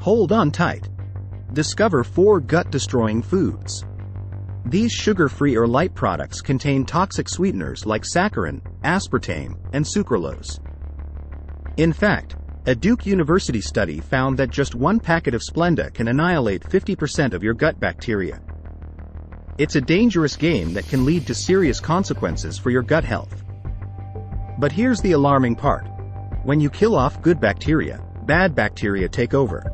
Hold on tight. Discover 4 gut-destroying foods. These sugar-free or light products contain toxic sweeteners like saccharin, aspartame, and sucralose. In fact, a Duke University study found that just 1 packet of Splenda can annihilate 50% of your gut bacteria. It's a dangerous game that can lead to serious consequences for your gut health. But here's the alarming part. When you kill off good bacteria, bad bacteria take over.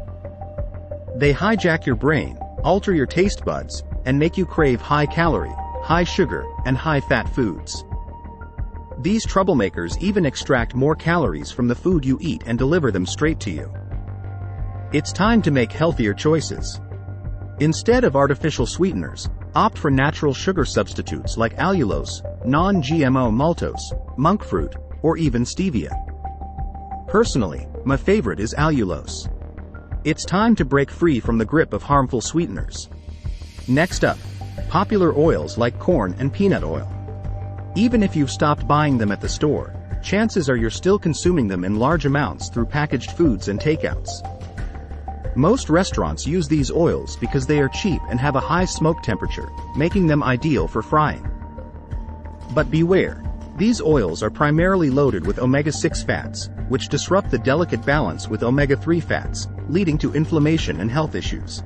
They hijack your brain, alter your taste buds, and make you crave high-calorie, high-sugar, and high-fat foods. These troublemakers even extract more calories from the food you eat and deliver them straight to you. It's time to make healthier choices. Instead of artificial sweeteners, opt for natural sugar substitutes like allulose, non-GMO maltose, monk fruit, or even stevia. Personally, my favorite is allulose. It's time to break free from the grip of harmful sweeteners. Next up, popular oils like corn and peanut oil. Even if you've stopped buying them at the store, chances are you're still consuming them in large amounts through packaged foods and takeouts. Most restaurants use these oils because they are cheap and have a high smoke temperature, making them ideal for frying. But beware, these oils are primarily loaded with omega-6 fats, which disrupt the delicate balance with omega-3 fats, leading to inflammation and health issues.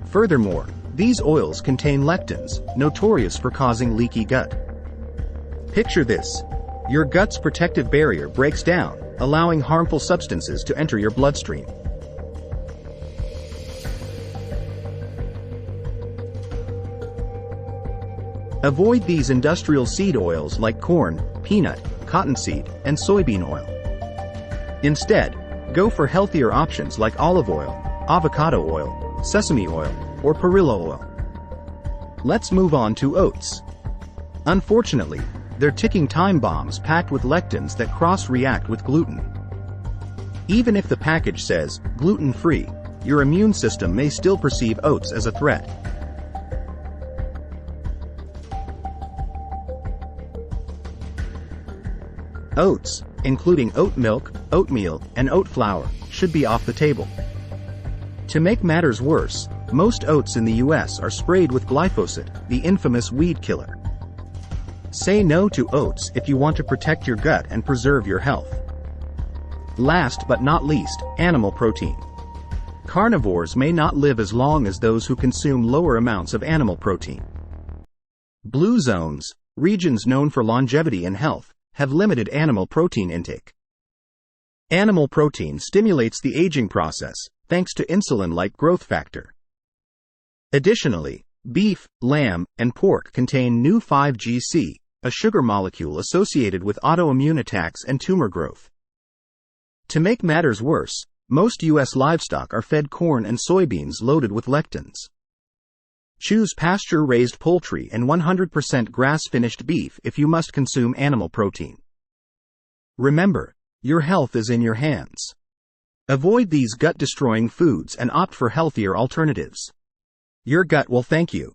Furthermore, these oils contain lectins, notorious for causing leaky gut. Picture this. Your gut's protective barrier breaks down, allowing harmful substances to enter your bloodstream. Avoid these industrial seed oils like corn, peanut, cottonseed, and soybean oil. Instead, go for healthier options like olive oil, avocado oil, sesame oil, or perilla oil. Let's move on to oats. Unfortunately, they're ticking time bombs packed with lectins that cross-react with gluten. Even if the package says gluten-free, your immune system may still perceive oats as a threat. Oats, including oat milk, oatmeal, and oat flour, should be off the table. To make matters worse, most oats in the US are sprayed with glyphosate, the infamous weed killer. Say no to oats if you want to protect your gut and preserve your health. Last but not least, animal protein. Carnivores may not live as long as those who consume lower amounts of animal protein. Blue zones, regions known for longevity and health, have limited animal protein intake. Animal protein stimulates the aging process, thanks to insulin-like growth factor. Additionally, beef, lamb, and pork contain new 5-GC, a sugar molecule associated with autoimmune attacks and tumor growth. To make matters worse, most U.S. livestock are fed corn and soybeans loaded with lectins. Choose pasture-raised poultry and 100% grass-finished beef if you must consume animal protein. Remember, your health is in your hands. Avoid these gut-destroying foods and opt for healthier alternatives. Your gut will thank you.